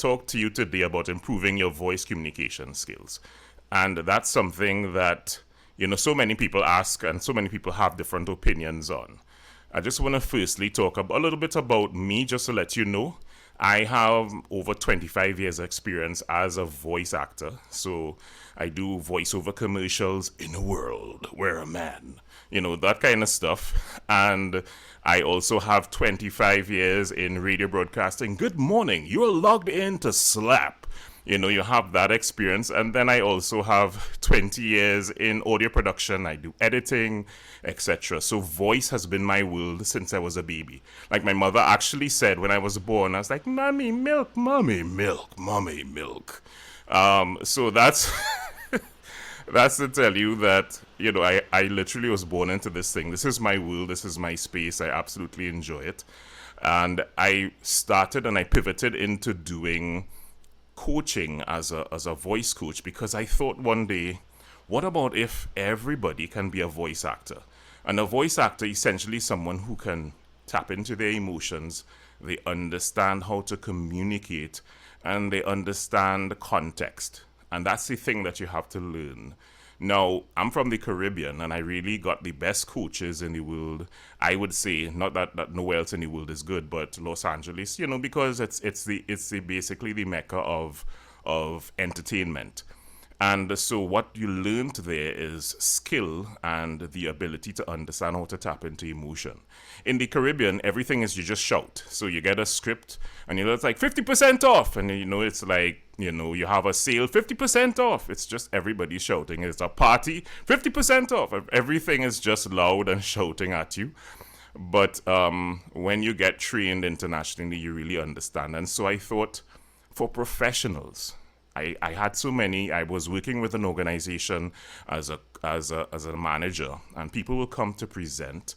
talk to you today about improving your voice communication skills. And that's something that, so many people ask and so many people have different opinions on. I just want to firstly talk a little bit about me, just to let you know. I have over 25 years experience as a voice actor. So I do voiceover commercials in a world where a man, that kind of stuff. And I also have 25 years in radio broadcasting. Good morning. You're logged in to Slap. You have that experience. And then I also have 20 years in audio production. I do editing, etc. So voice has been my world since I was a baby. Like my mother actually said when I was born, I was like, Mommy, milk, Mommy, milk, Mommy, milk. So that's that's to tell you that, I literally was born into this thing. This is my world. This is my space. I absolutely enjoy it. And I started and I pivoted into doing coaching as a voice coach because I thought one day, what about if everybody can be a voice actor? And a voice actor essentially someone who can tap into their emotions, they understand how to communicate, and they understand context. And that's the thing that you have to learn. Now, I'm from the Caribbean, and I really got the best coaches in the world. I would say, not that nowhere else in the world is good, but Los Angeles, because it's the basically the mecca of entertainment. And so what you learned there is skill and the ability to understand how to tap into emotion. In the Caribbean, everything is you just shout. So you get a script and it's like 50% off. And it's like, you have a sale, 50% off. It's just everybody shouting. It's a party, 50% off. Everything is just loud and shouting at you. But when you get trained internationally, you really understand. And so I thought for professionals, I had so many. I was working with an organization as a manager, and people will come to present,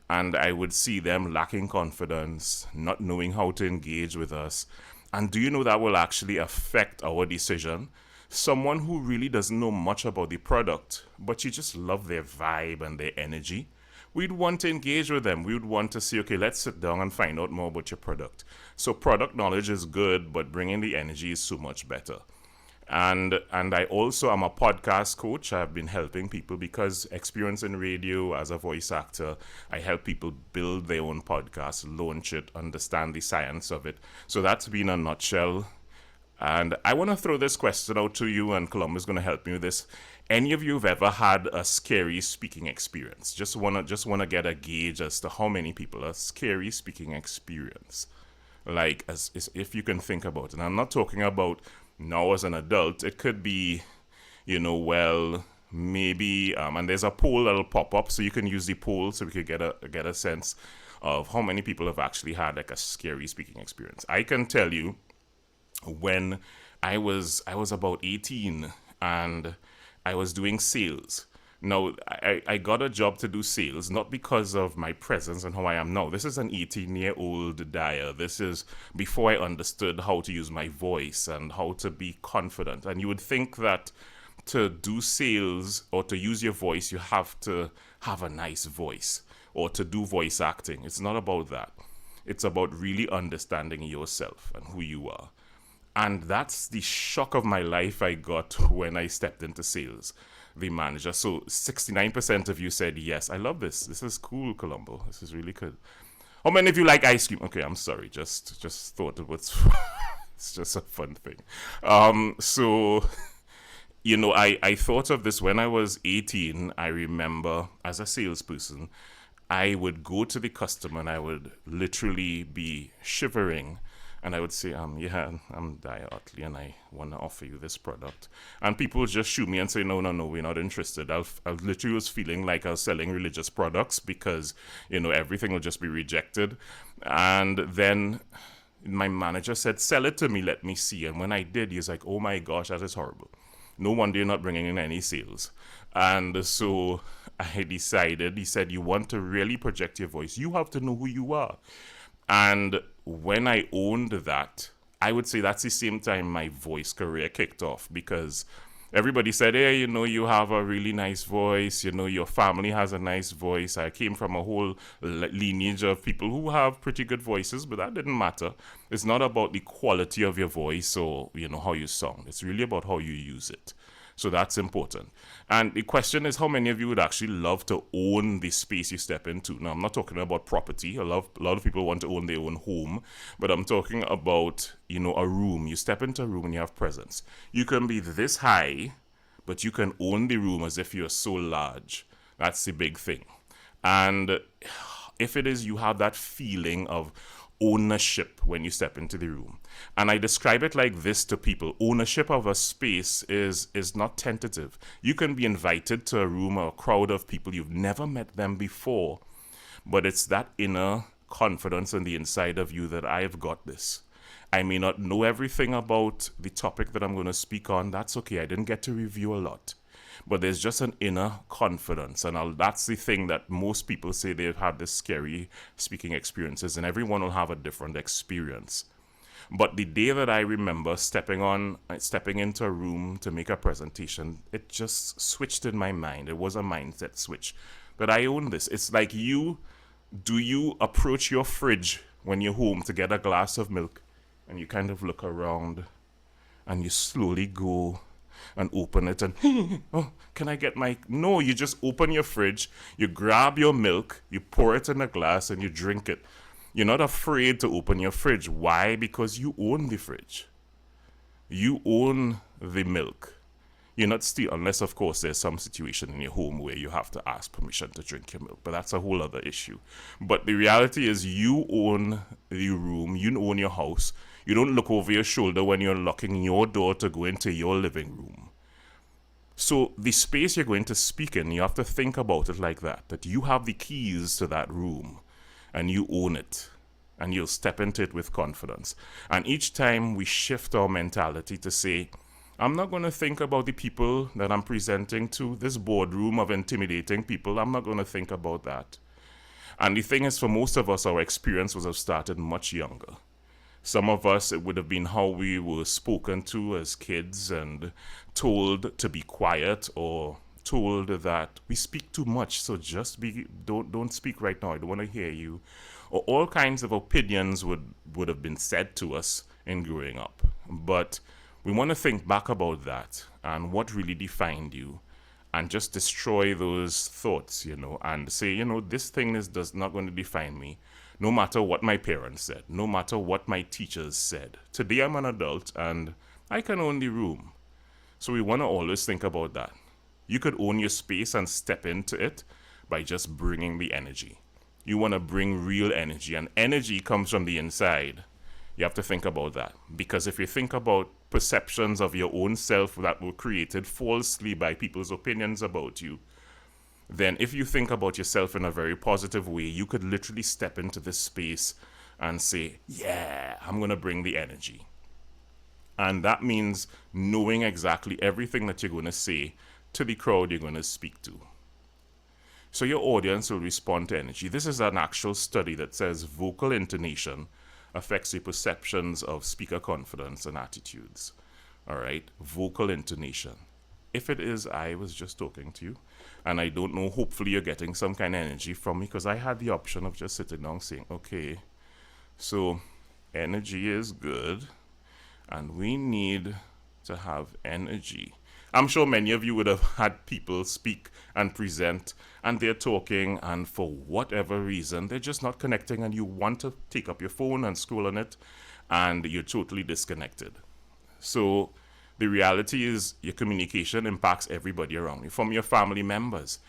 and I would see them lacking confidence, not knowing how to engage with us. And do you know that will actually affect our decision? Someone who really doesn't know much about the product, but you just love their vibe and their energy. We'd want to engage with them. We would want to say, okay, let's sit down and find out more about your product. So product knowledge is good, but bringing the energy is so much better. And I also am a podcast coach. I've been helping people because experience in radio as a voice actor, I help people build their own podcast, launch it, understand the science of it. So that's been a nutshell. And I want to throw this question out to you, and Columba is going to help me with this. Any of you have ever had a scary speaking experience? Just wanna get a gauge as to how many people a scary speaking experience. Like as if you can think about it. And I'm not talking about now as an adult. It could be, maybe, and there's a poll that'll pop up, so you can use the poll so we could get a sense of how many people have actually had like a scary speaking experience. I can tell you, when I was about 18 and I was doing sales. Now, I got a job to do sales, not because of my presence and how I am now. This is an 18-year-old Daya. This is before I understood how to use my voice and how to be confident. And you would think that to do sales or to use your voice, you have to have a nice voice or to do voice acting. It's not about that. It's about really understanding yourself and who you are. And that's the shock of my life I got when I stepped into sales, the manager. So 69% of you said yes. I love this. This is cool, Colombo. This is really good. How many of you like ice cream? Okay, I'm sorry. Just thought it was it's just a fun thing. I thought of this when I was 18. I remember as a salesperson, I would go to the customer and I would literally be shivering. And I would say, I'm Daya Utley and I want to offer you this product. And people would just shoot me and say, no, we're not interested. I literally was feeling like I was selling religious products because, everything will just be rejected. And then my manager said, sell it to me, let me see. And when I did, he's like, oh my gosh, that is horrible. No wonder you're not bringing in any sales. And so I decided, he said, you want to really project your voice, you have to know who you are. And when I owned that, I would say that's the same time my voice career kicked off, because Everybody said, hey, you have a really nice voice. Your family has a nice voice. I came from a whole lineage of people who have pretty good voices, but that didn't matter. It's not about the quality of your voice or, how you sound. It's really about how you use it. So that's important. And the question is, how many of you would actually love to own the space you step into? Now, I'm not talking about property. A lot of people want to own their own home, but I'm talking about, a room. You step into a room and you have presence. You can be this high, but you can own the room as if you're so large. That's the big thing. And if it is, you have that feeling of ownership when you step into the room. And I describe it like this to people. Ownership of a space is not tentative. You can be invited to a room or a crowd of people, you've never met them before, but it's that inner confidence on the inside of you that I've got this. I may not know everything about the topic that I'm going to speak on. That's okay. I didn't get to review a lot. But there's just an inner confidence. And that's the thing that most people say they've had this scary speaking experiences, and everyone will have a different experience. But the day that I remember stepping into a room to make a presentation, it just switched in my mind. It was a mindset switch that I own this. It's like do you approach your fridge when you're home to get a glass of milk, and you kind of look around and you slowly go and open it and oh, can I get my... No, you just open your fridge, you grab your milk, you pour it in a glass and you drink it. You're not afraid to open your fridge. Why? Because you own the fridge. You own the milk. You're not still, unless of course there's some situation in your home where you have to ask permission to drink your milk, but that's a whole other issue. But the reality is you own the room, you own your house. You don't look over your shoulder when you're locking your door to go into your living room. So the space you're going to speak in, you have to think about it like that you have the keys to that room and you own it. And you'll step into it with confidence. And each time we shift our mentality to say, I'm not going to think about the people that I'm presenting to, this boardroom of intimidating people. I'm not going to think about that. And the thing is, for most of us, our experience was have started much younger. Some of us, it would have been how we were spoken to as kids and told to be quiet, or told that we speak too much, so just don't speak right now, I don't want to hear you. Or all kinds of opinions would have been said to us in growing up. But we want to think back about that and what really defined you, and just destroy those thoughts, and say, this thing does not going to define me, no matter what my parents said, no matter what my teachers said. Today I'm an adult and I can own the room. So we want to always think about that. You could own your space and step into it by just bringing the energy. You want to bring real energy, and energy comes from the inside. You have to think about that. Because if you think about perceptions of your own self that were created falsely by people's opinions about you, then if you think about yourself in a very positive way, you could literally step into this space and say, yeah, I'm going to bring the energy. And that means knowing exactly everything that you're going to say to the crowd you're going to speak to. So your audience will respond to energy. This is an actual study that says vocal intonation affects the perceptions of speaker confidence and attitudes. All right, vocal intonation. If it is, I was just talking to you, and I don't know, hopefully you're getting some kind of energy from me, because I had the option of just sitting down saying, okay, so energy is good, and we need to have energy. I'm sure many of you would have had people speak and present, and they're talking, and for whatever reason, they're just not connecting, and you want to take up your phone and scroll on it, and you're totally disconnected. So the reality is your communication impacts everybody around you, from your family members.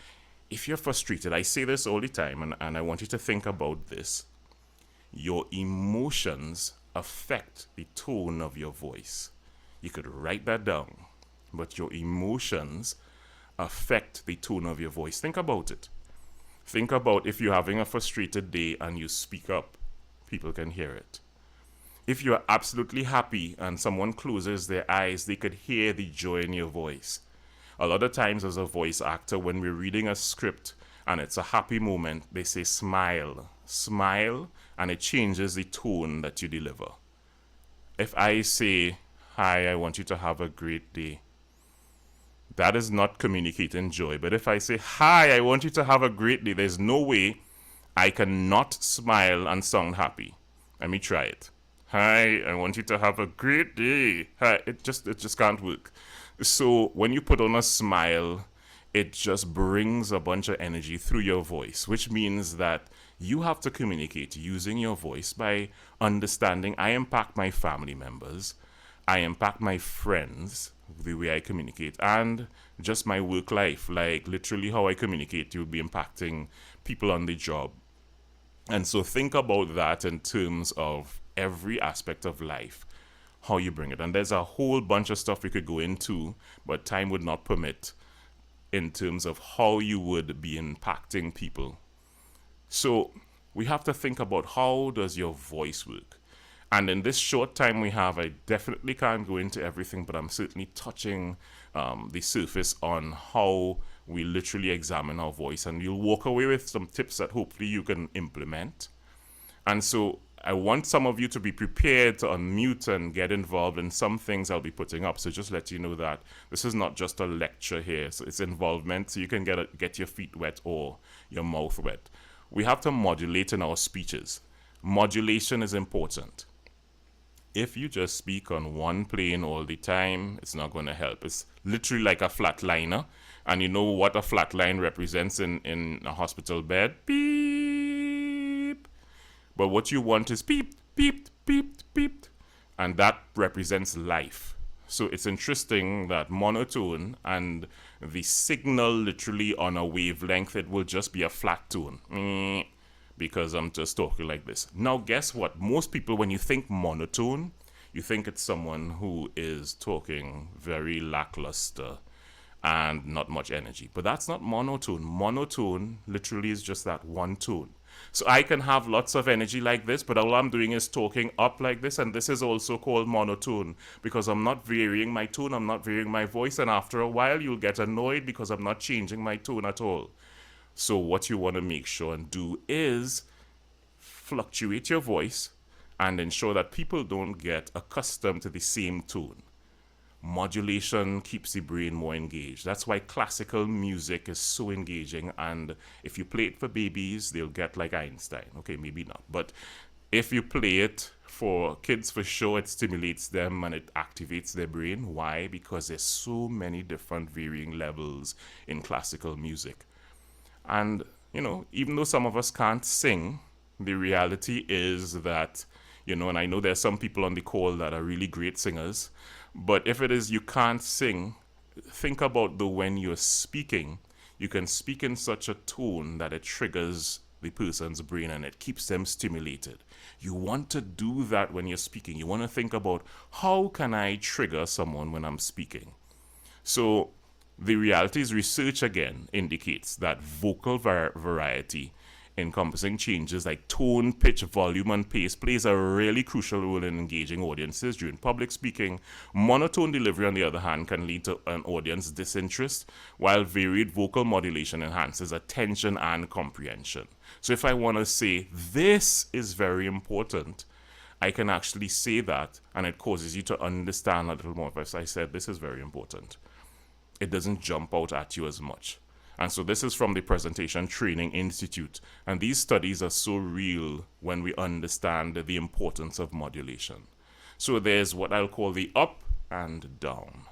If you're frustrated, I say this all the time, and I want you to think about this. Your emotions affect the tone of your voice. You could write that down. But your emotions affect the tone of your voice. Think about it. Think about if you're having a frustrated day and you speak up, people can hear it. If you're absolutely happy and someone closes their eyes, they could hear the joy in your voice. A lot of times as a voice actor, when we're reading a script and it's a happy moment, they say smile, smile, and it changes the tone that you deliver. If I say, hi, I want you to have a great day, That is not communicating joy. But if I say, hi, I want you to have a great day, there's no way I cannot smile and sound happy. Let me try it. Hi, I want you to have a great day. Hi, it just can't work. So when you put on a smile, it just brings a bunch of energy through your voice, which means that you have to communicate using your voice by understanding I impact my family members, I impact my friends, the way I communicate, and just my work life. Like literally, how I communicate will be impacting people on the job. And so think about that in terms of every aspect of life, how you bring it. And there's a whole bunch of stuff we could go into, but time would not permit in terms of how you would be impacting people. So we have to think about how does your voice work. And in this short time we have, I definitely can't go into everything, but I'm certainly touching the surface on how we literally examine our voice. And you'll walk away with some tips that hopefully you can implement. And so I want some of you to be prepared to unmute and get involved in some things I'll be putting up. So just let you know that this is not just a lecture here. So it's involvement, so you can get your feet wet or your mouth wet. We have to modulate in our speeches. Modulation is important. If you just speak on one plane all the time, it's not going to help. It's literally like a flatliner. And you know what a flatline represents in a hospital bed? Beep. But what you want is beep, beep, beep, beep. And that represents life. So it's interesting that monotone and the signal literally on a wavelength, it will just be a flat tone. Because I'm just talking like this. Now, guess what? Most people, when you think monotone, you think it's someone who is talking very lackluster and not much energy. But that's not monotone. Monotone literally is just that one tone. So I can have lots of energy like this, but all I'm doing is talking up like this, and this is also called monotone because I'm not varying my tone, I'm not varying my voice, and after a while you'll get annoyed because I'm not changing my tone at all. So what you want to make sure and do is fluctuate your voice and ensure that people don't get accustomed to the same tone. Modulation keeps the brain more engaged. That's why classical music is so engaging. And if you play it for babies, they'll get like Einstein. Okay, maybe not. But if you play it for kids, for sure, it stimulates them and it activates their brain. Why? Because there's so many different varying levels in classical music. And, even though some of us can't sing, the reality is that, and I know there's some people on the call that are really great singers, but if it is you can't sing, think about the when you're speaking, you can speak in such a tone that it triggers the person's brain and it keeps them stimulated. You want to do that when you're speaking. You want to think about how can I trigger someone when I'm speaking? So the reality is research again indicates that vocal variety encompassing changes like tone, pitch, volume, and pace plays a really crucial role in engaging audiences during public speaking. Monotone delivery, on the other hand, can lead to an audience disinterest, while varied vocal modulation enhances attention and comprehension. So if I want to say, this is very important, I can actually say that, and it causes you to understand a little more. If I said, this is very important, it doesn't jump out at you as much. And so this is from the Presentation Training Institute. And these studies are so real when we understand the importance of modulation. So there's what I'll call the up and down.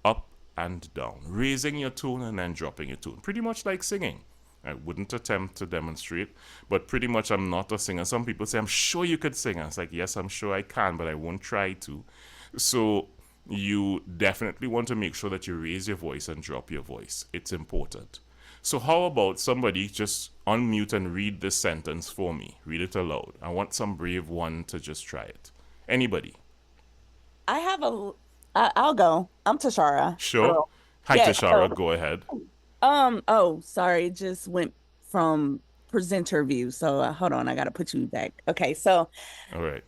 Up and down. Raising your tone and then dropping your tone. Pretty much like singing. I wouldn't attempt to demonstrate, but pretty much I'm not a singer. Some people say, I'm sure you could sing. I was like, yes, I'm sure I can, but I won't try to. So you definitely want to make sure that you raise your voice and drop your voice. It's important. So how about somebody just unmute and read this sentence for me? Read it aloud. I want some brave one to just try it. Anybody? I have a. I'll go. I'm Tashara. Sure. Oh, Hi, yes. Tashara. Go ahead. Oh, sorry. Just went from presenter view. So hold on. I got to put you back. Okay. So All right.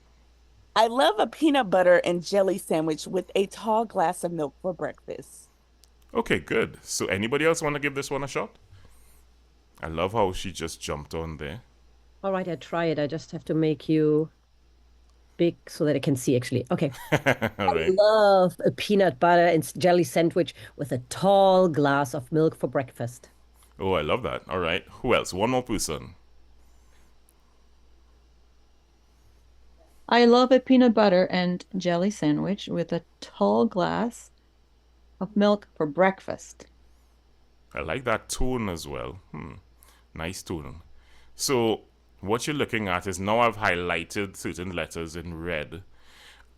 I love a peanut butter and jelly sandwich with a tall glass of milk for breakfast. Okay, good. So anybody else want to give this one a shot? I love how she just jumped on there. All right, I try it. I just have to make you big so that I can see actually. Okay. All I right. love a peanut butter and jelly sandwich with a tall glass of milk for breakfast. Oh, I love that. All right. Who else? One more person. I love a peanut butter and jelly sandwich with a tall glass of milk for breakfast. I like that tone as well. Nice tone. So, what you're looking at is now I've highlighted certain letters in red.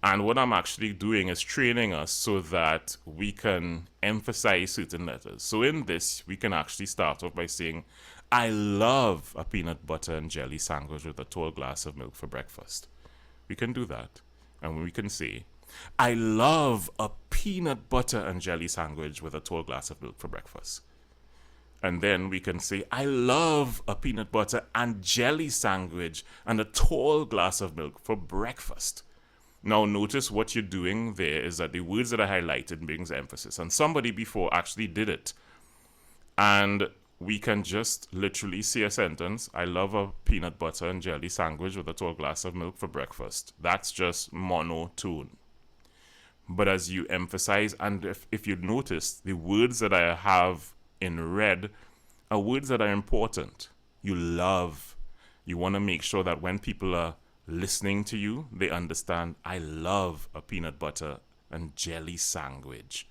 And what I'm actually doing is training us so that we can emphasize certain letters. So, in this, we can actually start off by saying, I love a peanut butter and jelly sandwich with a tall glass of milk for breakfast. We can do that. And we can say, I love a peanut butter and jelly sandwich with a tall glass of milk for breakfast. And then we can say, I love a peanut butter and jelly sandwich and a tall glass of milk for breakfast. Now, notice what you're doing there is that the words that I highlighted brings emphasis. And somebody before actually did it. And we can just literally say a sentence, I love a peanut butter and jelly sandwich with a tall glass of milk for breakfast. That's just monotone. But as you emphasize, and if you notice, the words that I have in red are words that are important. You love. You want to make sure that when people are listening to you, they understand, I love a peanut butter and jelly sandwich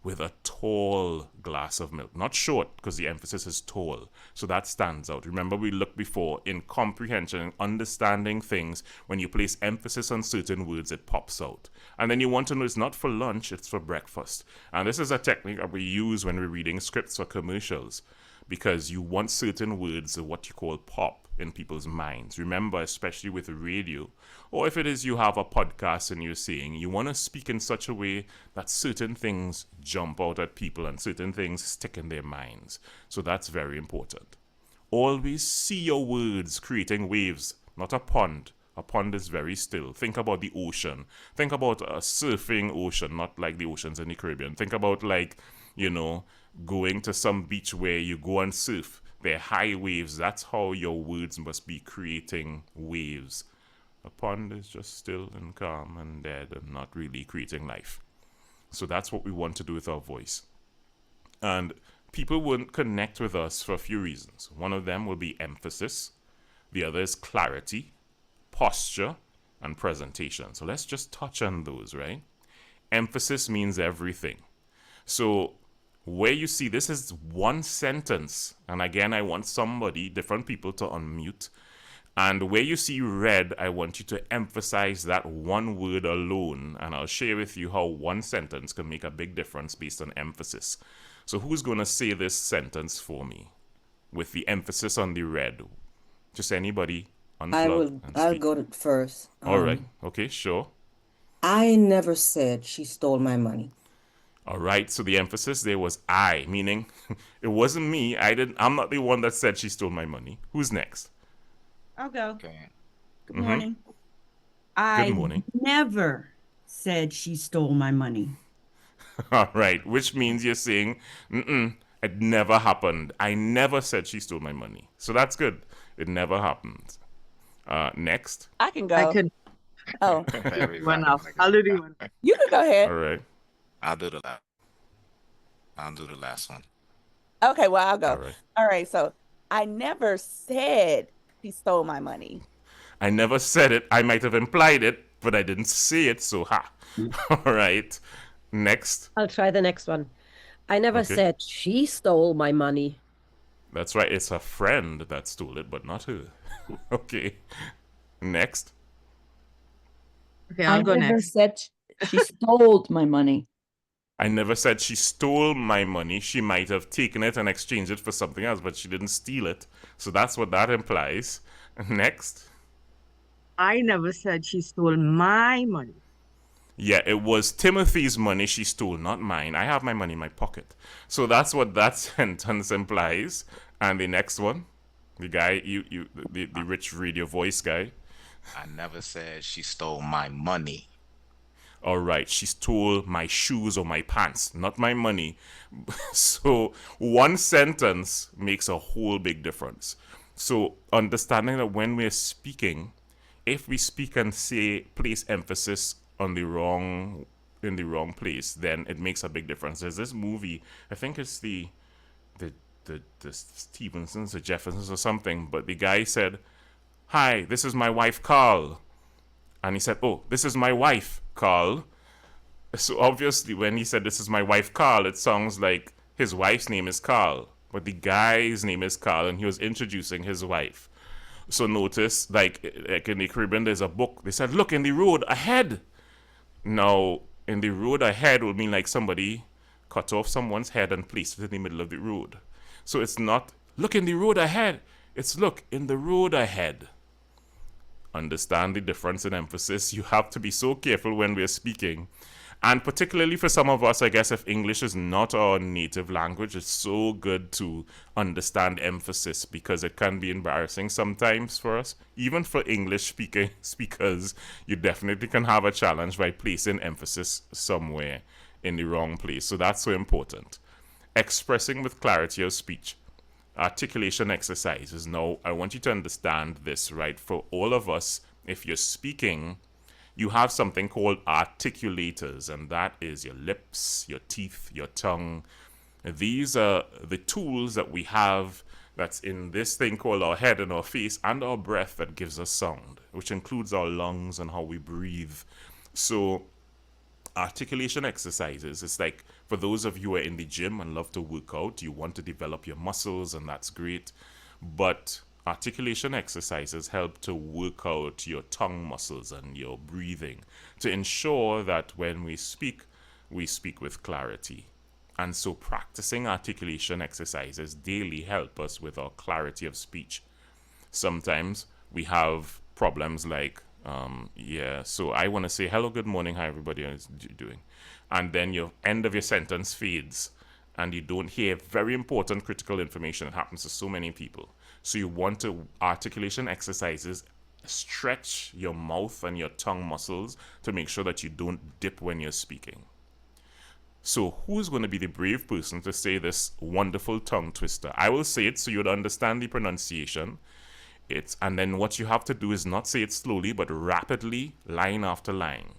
with a tall glass of milk. Not short, because the emphasis is tall. So that stands out. Remember, we looked before in comprehension and understanding things. When you place emphasis on certain words, it pops out. And then you want to know it's not for lunch, it's for breakfast. And this is a technique that we use when we're reading scripts or commercials, because you want certain words, what you call pop, in people's minds. Remember, especially with radio, or if it is you have a podcast and you're saying, you want to speak in such a way that certain things jump out at people and certain things stick in their minds. So that's very important. Always see your words creating waves, not a pond. A pond is very still. Think about the ocean. Think about a surfing ocean, not like the oceans in the Caribbean. Think about, like, going to some beach where you go and surf. They're high waves. That's how your words must be creating waves. A pond is just still and calm and dead and not really creating life. So that's what we want to do with our voice. And people won't connect with us for a few reasons. One of them will be emphasis, the other is clarity, posture, and presentation. So let's just touch on those, right? Emphasis means everything. So where you see this is one sentence, and again, I want somebody, different people, to unmute. And where you see red, I want you to emphasize that one word alone. And I'll share with you how one sentence can make a big difference based on emphasis. So who's going to say this sentence for me with the emphasis on the red? Just anybody unplug and I'll speak. go to first. All right. Okay, sure. I never said she stole my money. All right. So the emphasis there was I, meaning it wasn't me. I'm not the one that said she stole my money. Who's next? I'll go. Okay. Good morning. Good I morning. never said she stole my money. All right. Which means you're saying, it never happened. I never said she stole my money. So that's good. It never happened. Next. I can I go. could Oh, Very one valid. off. I'll do the one. you can go ahead. All right. I'll do the last. I'll do the last one. Okay, well, I'll All go. right. All right, so I never said she stole my money. I never said it. I might have implied it, but I didn't say it. So, ha. All right. Next. I'll try the next one. I never Okay. said she stole my money. That's right. It's a friend that stole it, but not her. Okay. Next. Okay, I I'll go never next. said she stole my money. I never said she stole my money. She might have taken it and exchanged it for something else, but she didn't steal it. So that's what that implies. Next. I never said she stole my money. Yeah, it was Timothy's money she stole, not mine. I have my money in my pocket. So that's what that sentence implies. And the next one, the guy, the rich radio voice guy. I never said she stole my money. All right, she stole my shoes or my pants, not my money. So one sentence makes a whole big difference. So understanding that when we're speaking, if we speak and say place emphasis on the wrong in the wrong place, then it makes a big difference. There's this movie, I think it's the the Stevensons or Jeffersons or something, but the guy said, "Hi, this is my wife Carl," and he said, "Oh, this is my wife Carl." So obviously, when he said, "This is my wife Carl," it sounds like his wife's name is Carl, but the guy's name is Carl, and he was introducing his wife. So notice, like in the Caribbean, there's a book. They said, "Look in the road ahead." Now, in the road ahead would mean like somebody cut off someone's head and placed it in the middle of the road. So it's not "look in the road ahead." It's "look in the road ahead." Understand the difference in emphasis. You have to be so careful when we're speaking. And particularly for some of us, I guess, if English is not our native language, it's so good to understand emphasis because it can be embarrassing sometimes for us. Even for English speakers, you definitely can have a challenge by placing emphasis somewhere in the wrong place. So that's so important. Expressing with clarity of speech. Articulation exercises. Now, I want you to understand this, right? For all of us, if you're speaking, you have something called articulators, and that is your lips, your teeth, your tongue. These are the tools that we have that's in this thing called our head and our face and our breath that gives us sound, which includes our lungs and how we breathe. So articulation exercises, it's like for those of you who are in the gym and love to work out, you want to develop your muscles, and that's great. But articulation exercises help to work out your tongue muscles and your breathing to ensure that when we speak with clarity. And so practicing articulation exercises daily help us with our clarity of speech. Sometimes we have problems like, so I want to say hello, good morning, hi everybody, how's you doing? And then your end of your sentence fades and you don't hear very important critical information. It happens to so many people. So you want to articulation exercises, stretch your mouth and your tongue muscles to make sure that you don't dip when you're speaking. So who's going to be the brave person to say this wonderful tongue twister? I will say it so you'd understand the pronunciation. And then what you have to do is not say it slowly, but rapidly, line after line.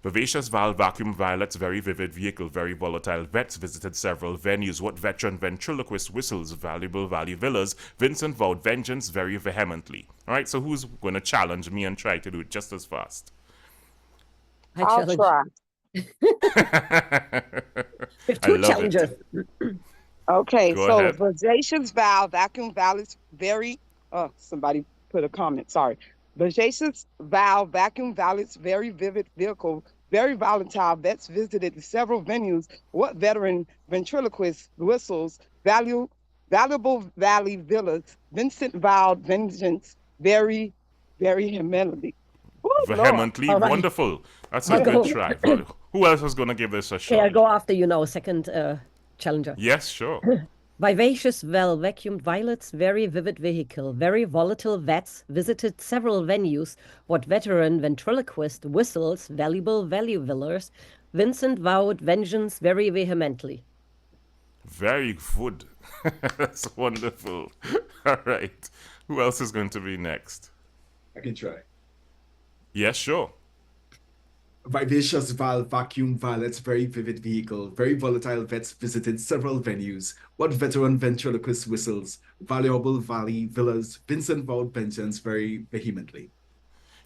Vivacious valve, vacuum violets, very vivid vehicle, very volatile vets, visited several venues. What veteran ventriloquist whistles, valuable value villas? Vincent vowed vengeance very vehemently. All right, so who's going to challenge me and try to do it just as fast? I I'll challenge. try. We have I two love challengers. it. Okay, Go so ahead. Bodacious valve, vacuum valves, very, somebody put a comment, sorry. Bodacious valve, vacuum valves, very vivid vehicle, very volatile. Vets visited several venues. What veteran ventriloquist whistles, valuable valley villas, Vincent vowed vengeance, very, very humility. Oh, Lord. Vehemently, All right. wonderful. That's a I'll good go. try. Who else is going to give this a Okay, I'll shot? go after you now, second challenger. Yes, sure. Vivacious well vacuumed violets, very vivid vehicle, very volatile vets, visited several venues. What veteran ventriloquist whistles, valuable value villers, Vincent vowed vengeance very vehemently. Very good. That's wonderful. All right. Who else is going to be next? I can try. Yes, sure. Vivacious valve, vacuum valets, very vivid vehicle, very volatile vets visited several venues. What veteran ventriloquist whistles, valuable valley villas, Vincent vowed vengeance very vehemently.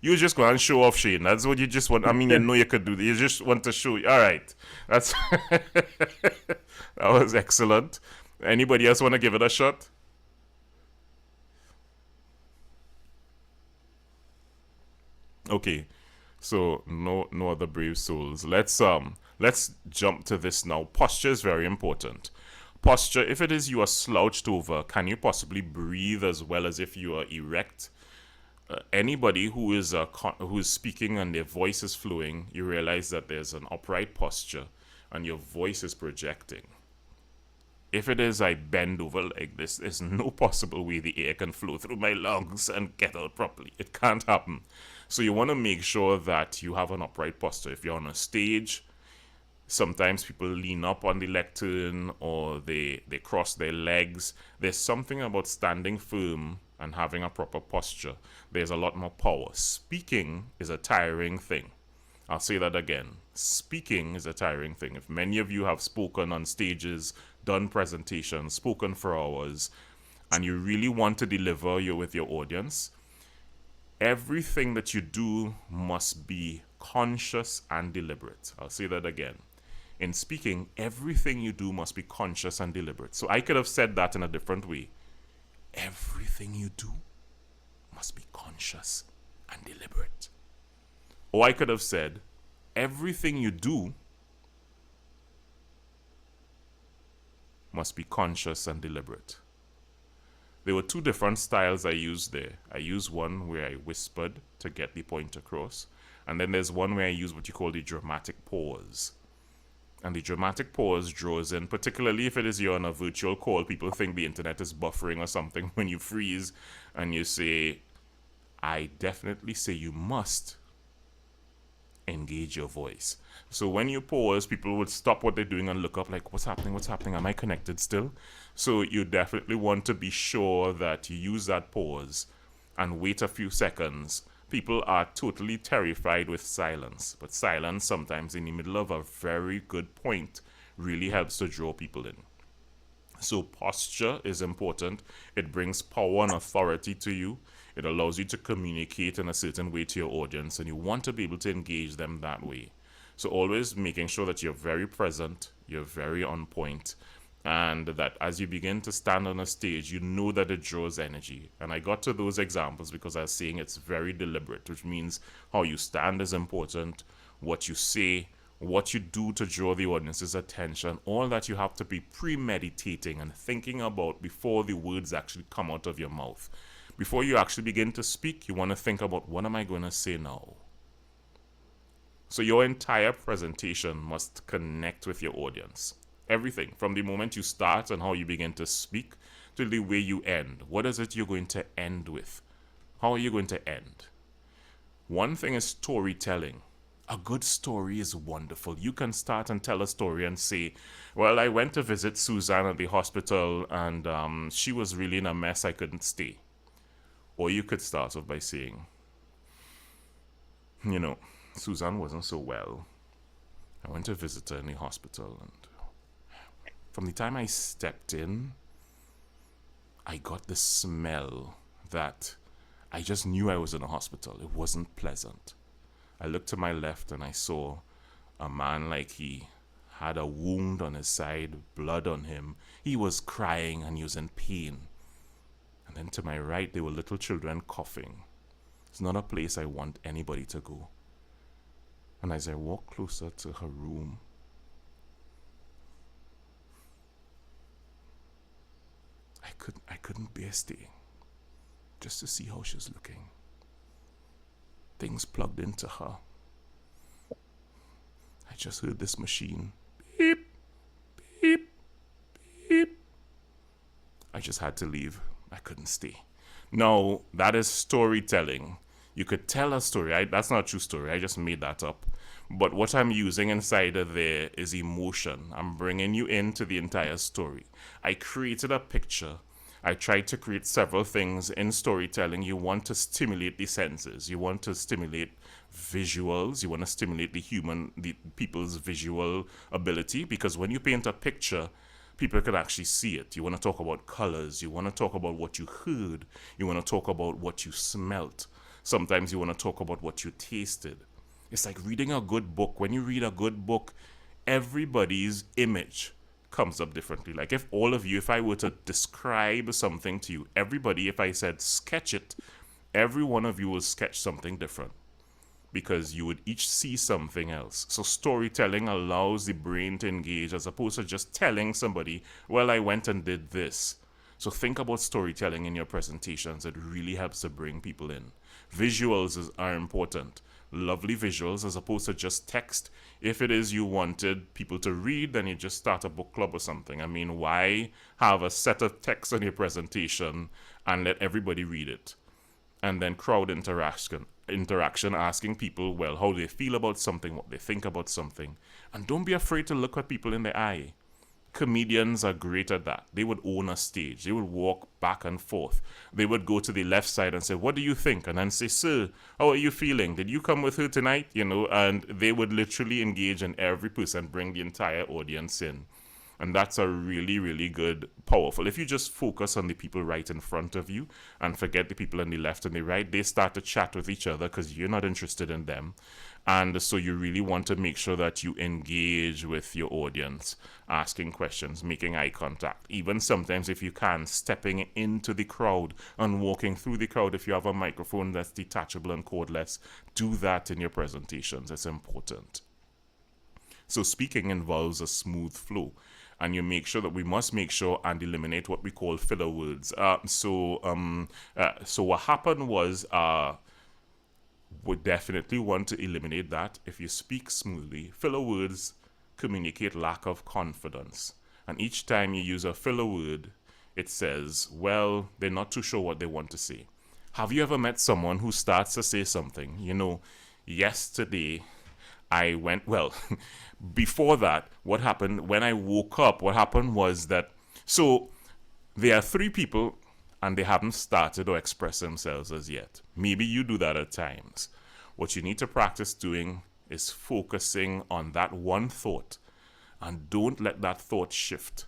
You just go and show off, Shane. That's what you just want. I mean, you know you could do that. You just want to show. All right. That's that was excellent. Anybody else want to give it a shot? Okay. So no other brave souls. Let's jump to this now. Posture is very important. Posture, if it is you are slouched over, can you possibly breathe as well as if you are erect? Anybody who is speaking and their voice is flowing, you realize that there's an upright posture and your voice is projecting. If it is I bend over like this, there's no possible way the air can flow through my lungs and get out properly. It can't happen. So you want to make sure that you have an upright posture. If you're on a stage, Sometimes people lean up on the lectern or they cross their legs. There's something about standing firm and having a proper posture. There's a lot more power. Speaking is a tiring thing. I'll say that again. Speaking is a tiring thing. If many of you have spoken on stages, done presentations, spoken for hours, and you really want to deliver you with your audience, everything that you do must be conscious and deliberate. I'll say that again. In speaking, everything you do must be conscious and deliberate. So I could have said that in a different way. Everything you do must be conscious and deliberate. Or I could have said, everything you do must be conscious and deliberate. There were two different styles I used there. I used one where I whispered to get the point across, and then there's one where I use what you call the dramatic pause. And the dramatic pause draws in, particularly if it is you're on a virtual call, people think the internet is buffering or something when you freeze and you say, I definitely say you must engage your voice. So when you pause, people would stop what they're doing and look up like, what's happening? What's happening? Am I connected still? So you definitely want to be sure that you use that pause and wait a few seconds. People are totally terrified with silence, but silence sometimes in the middle of a very good point really helps to draw people in. So posture is important. It brings power and authority to you. It allows you to communicate in a certain way to your audience, and you want to be able to engage them that way. So always making sure that you're very present, you're very on point, and that as you begin to stand on a stage, you know that it draws energy. And I got to those examples because I was saying it's very deliberate, which means how you stand is important, what you say, what you do to draw the audience's attention, all that you have to be premeditating and thinking about before the words actually come out of your mouth. Before you actually begin to speak, you want to think about, what am I going to say now? So your entire presentation must connect with your audience. Everything, from the moment you start and how you begin to speak to the way you end. What is it you're going to end with? How are you going to end? One thing is storytelling. A good story is wonderful. You can start and tell a story and say, well, I went to visit Susan at the hospital and she was really in a mess. I couldn't stay. Or you could start off by saying, Susan wasn't so well. I went to visit her in the hospital, and from the time I stepped in, I got the smell that I just knew I was in a hospital. It wasn't pleasant. I looked to my left and I saw a man like he had a wound on his side, blood on him. He was crying and he was in pain. And then to my right, there were little children coughing. It's not a place I want anybody to go. And as I walked closer to her room, I couldn't bear staying, just to see how she was looking. Things plugged into her. I just heard this machine. Beep, beep, beep. I just had to leave. I couldn't stay. No, that is storytelling. You could tell a story. That's not a true story. I just made that up. But what I'm using inside of there is emotion. I'm bringing you into the entire story. I created a picture. I tried to create several things in storytelling. You want to stimulate the senses. You want to stimulate visuals. You want to stimulate the people's visual ability, because when you paint a picture, people can actually see it. You want to talk about colors. You want to talk about what you heard. You want to talk about what you smelt. Sometimes you want to talk about what you tasted. It's like reading a good book. When you read a good book, everybody's image comes up differently. Like if I were to describe something to you, everybody, if I said sketch it, every one of you will sketch something different, because you would each see something else. So storytelling allows the brain to engage, as opposed to just telling somebody, well, I went and did this. So think about storytelling in your presentations. It really helps to bring people in. Visuals are important. Lovely visuals, as opposed to just text. If it is you wanted people to read, then you just start a book club or something. I mean, why have a set of text on your presentation and let everybody read it? and then crowd interaction, asking people, well, how they feel about something, what they think about something. And don't be afraid to look at people in the eye. Comedians are great at that. They would own a stage. They would walk back and forth. They would go to the left side and say, what do you think? And then say, sir, how are you feeling? Did you come with her tonight? And they would literally engage in every person, bring the entire audience in. And that's a really, really good, powerful. If you just focus on the people right in front of you and forget the people on the left and the right, they start to chat with each other because you're not interested in them. And so you really want to make sure that you engage with your audience, asking questions, making eye contact. Even sometimes, if you can, stepping into the crowd and walking through the crowd. If you have a microphone that's detachable and cordless, do that in your presentations. It's important. So speaking involves a smooth flow. And we must make sure and eliminate what we call filler words. So what happened was, we definitely want to eliminate that. If you speak smoothly, filler words communicate lack of confidence. And each time you use a filler word, it says, well, they're not too sure what they want to say. Have you ever met someone who starts to say something? Yesterday I went, well, before that, what happened when I woke up, what happened was that, so there are 3 people and they haven't started or expressed themselves as yet. Maybe you do that at times. What you need to practice doing is focusing on that one thought and don't let that thought shift.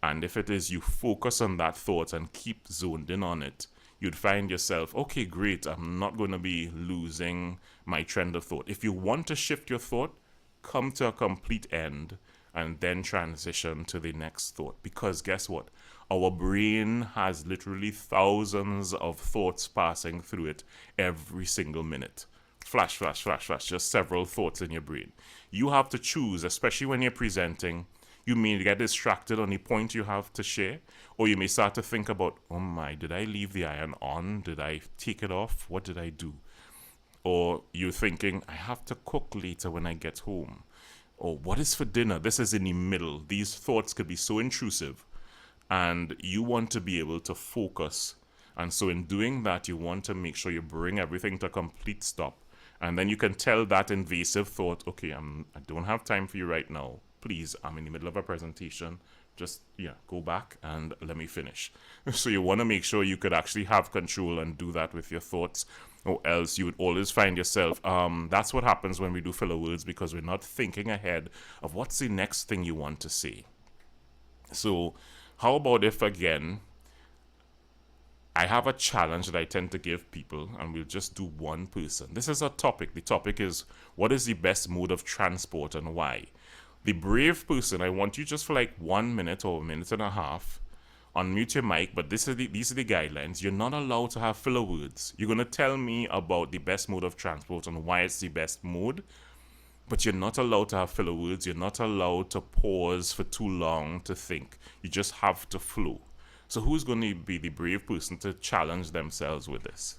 And if it is you focus on that thought and keep zoned in on it, you'd find yourself, okay, great, I'm not going to be losing my trend of thought. If you want to shift your thought, come to a complete end and then transition to the next thought. Because guess what? Our brain has literally thousands of thoughts passing through it every single minute. Flash, flash, flash, flash, just several thoughts in your brain. You have to choose, especially when you're presenting. You may get distracted on the point you have to share, or you may start to think about, oh my, did I leave the iron on? Did I take it off? What did I do? Or you're thinking, I have to cook later when I get home. Or what is for dinner? This is in the middle. These thoughts could be so intrusive, and you want to be able to focus. And so in doing that, you want to make sure you bring everything to a complete stop. And then you can tell that invasive thought, okay, I don't have time for you right now. Please, I'm in the middle of a presentation. Just, go back and let me finish. So you want to make sure you could actually have control and do that with your thoughts, or else you would always find yourself, that's what happens when we do filler words, because we're not thinking ahead of what's the next thing you want to say. So how about if, again, I have a challenge that I tend to give people, and we'll just do one person. This is a topic. The topic is, what is the best mode of transport and why? The brave person, I want you just for like 1 minute or a minute and a half, unmute your mic, but these are the guidelines. You're not allowed to have filler words. You're going to tell me about the best mode of transport and why it's the best mode, but you're not allowed to have filler words. You're not allowed to pause for too long to think. You just have to flow. So who's going to be the brave person to challenge themselves with this?